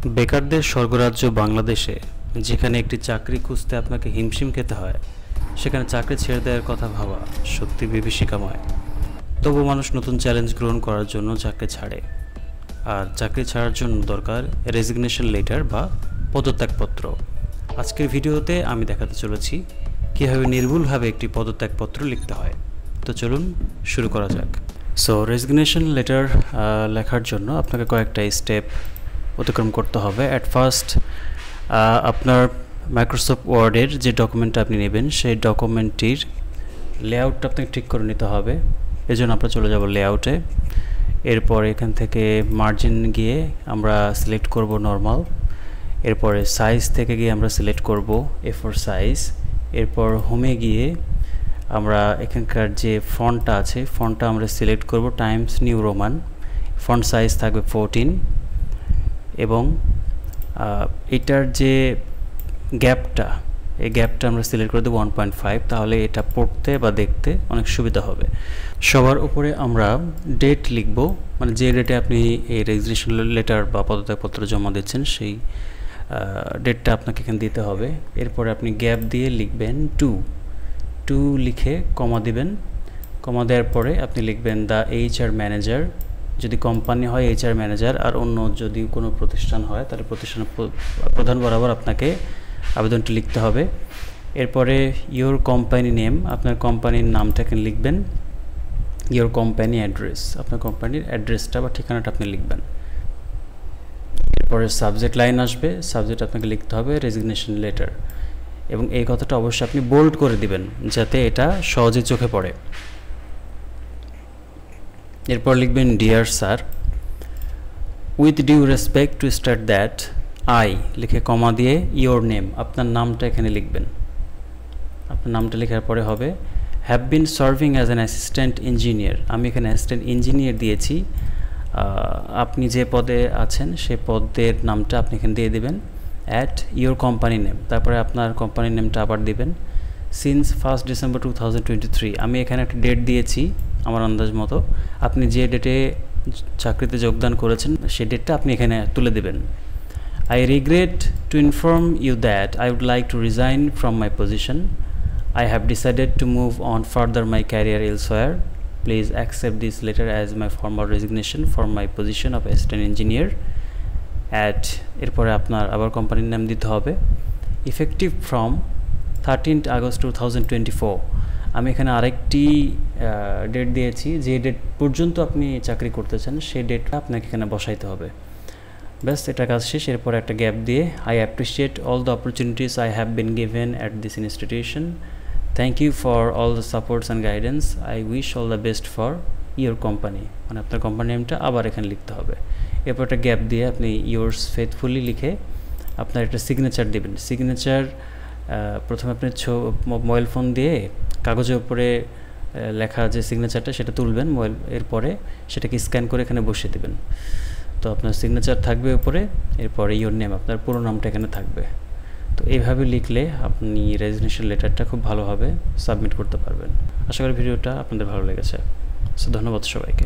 বেকারদের স্বর্গরাজ্য বাংলাদেশে যেখানে একটি চাকরি খুঁজতে আপনাকে হিমশিম খেতে হয়, সেখানে চাকরি ছেড়ে দেওয়ার কথা ভাবা সত্যি বিভীষিকাময়। তবু মানুষ নতুন চ্যালেঞ্জ গ্রহণ করার জন্য চাকরি ছাড়ে। আর চাকরি ছাড়ার জন্য দরকার রেজিগনেশন লেটার বা পদত্যাগপত্র। আজকের ভিডিওতে আমি দেখাতে চলেছি কীভাবে নির্ভুলভাবে একটি পদত্যাগপত্র লিখতে হয়। তো চলুন শুরু করা যাক। সো রেজিগনেশন লেটার লেখার জন্য আপনাকে কয়েকটা স্টেপ অতিক্রম করতে হবে। অ্যাট ফার্স্ট আপনার মাইক্রোসফট ওয়ার্ডের যে ডকুমেন্টটা আপনি নেবেন সেই ডকুমেন্টটির লেআউটটা আপনাকে ঠিক করে নিতে হবে। এজন্য আমরা চলে যাব লেআউটে। এরপর এখান থেকে মার্জিন গিয়ে আমরা সিলেক্ট করব নর্মাল। এরপরে সাইজ থেকে গিয়ে আমরা সিলেক্ট করব A4 সাইজ। এরপর হোমে গিয়ে আমরা এখানকার যে ফন্টটা আছে ফন্টটা আমরা সিলেক্ট করব Times new Roman. Font size থাকবে 14 এবং এটার যে গ্যাপটা এই গ্যাপটা আমরা সিলেক্ট করে দেবো 1.5। তাহলে এটা পড়তে বা দেখতে অনেক সুবিধা হবে। সবার উপরে আমরা ডেট লিখব, মানে যে ডেটে আপনি এই রেজিগনেশন লেটার বা পদত্যাগপত্র জমা দিচ্ছেন সেই ডেটটা আপনাকে এখানে দিতে হবে। এরপরে আপনি গ্যাপ দিয়ে লিখবেন 2 লিখে কমা দিবেন। কমা দেওয়ার পরে আপনি লিখবেন দ্য HR ম্যানেজার, যদি কোম্পানি হয় HR ম্যানেজার, আর অন্য যদি কোনো প্রতিষ্ঠান হয় তাহলে প্রতিষ্ঠানের প্রধান বরাবর আপনাকে আবেদনটি লিখতে হবে। এরপরে ইয়োর কোম্পানি নেম, আপনার কোম্পানির নামটা এখানে লিখবেন। ইয়োর কোম্পানি অ্যাড্রেস, আপনার কোম্পানির অ্যাড্রেসটা বা ঠিকানাটা আপনি লিখবেন। এরপরে সাবজেক্ট লাইন আসবে, সাবজেক্ট আপনাকে লিখতে হবে রেজিগনেশন লেটার, এবং এই কথাটা অবশ্যই আপনি বোল্ড করে দিবেন যাতে এটা সহজে চোখে পড়ে। এরপর লিখবেন dear sir, with due respect to start that I লিখে কমা দিয়ে ইয়োর নেম, আপনার নামটা এখানে লিখবেন। আপনার নামটা লেখার পরে হবে have been serving as an assistant engineer, আমি এখানে অ্যাসিস্ট্যান্ট ইঞ্জিনিয়ার দিয়েছি। আপনি যে পদে আছেন সেই পদের নামটা আপনি এখানে দিয়ে দেবেন অ্যাট ইয়োর কোম্পানি নেম। তারপরে আপনার কোম্পানির নেমটা আবার দিবেন। সিন্স 1 ডিসেম্বর 2023, আমি এখানে একটা ডেট দিয়েছি আমার আন্দাজ মতো। আপনি যে ডেটে চাকরিতে যোগদান করেছেন সেই ডেটটা আপনি এখানে তুলে দেবেন। I regret to inform you that I would like to resign from my position. I have decided to move on further my career elsewhere. Please accept this letter as my formal resignation from my position of assistant engineer at এরপরে আপনার আবার কোম্পানির নাম দিতে হবে। Effective from 13th August 2024, আমি এখানে আরেকটি ডেট দিয়েছি, যে ডেট পর্যন্ত আপনি চাকরি করতে চান সেই ডেটটা আপনাকে এখানে বসাইতে হবে। ব্যাস, এটা কাজ শেষ। এরপর একটা গ্যাপ দিয়ে I appreciate all the opportunities I have been given at this institution. Thank you for all the supports and guidance. I wish all the best for your company, মানে আপনার কোম্পানি নেমটা আবার এখানে লিখতে হবে। এরপর একটা গ্যাপ দিয়ে আপনি ইয়োর্স ফেথফুলি লিখে আপনার একটা সিগনেচার দেবেন। সিগনেচার প্রথমে আপনি মোবাইল ফোন দিয়ে কাগজের উপরে লেখা যে সিগনেচারটা সেটা তুলবেন মোবাইল, এরপরে সেটাকে স্ক্যান করে এখানে বসিয়ে দেবেন। তো আপনার সিগনেচার থাকবে উপরে, এরপরে ইয়োর নেম, আপনার পুরো নামটা এখানে থাকবে। তো এইভাবে লিখলে আপনি রেজিগনেশন লেটারটা খুব ভালোভাবে সাবমিট করতে পারবেন। আশা করি ভিডিওটা আপনাদের ভালো লেগেছে। সো ধন্যবাদ সবাইকে।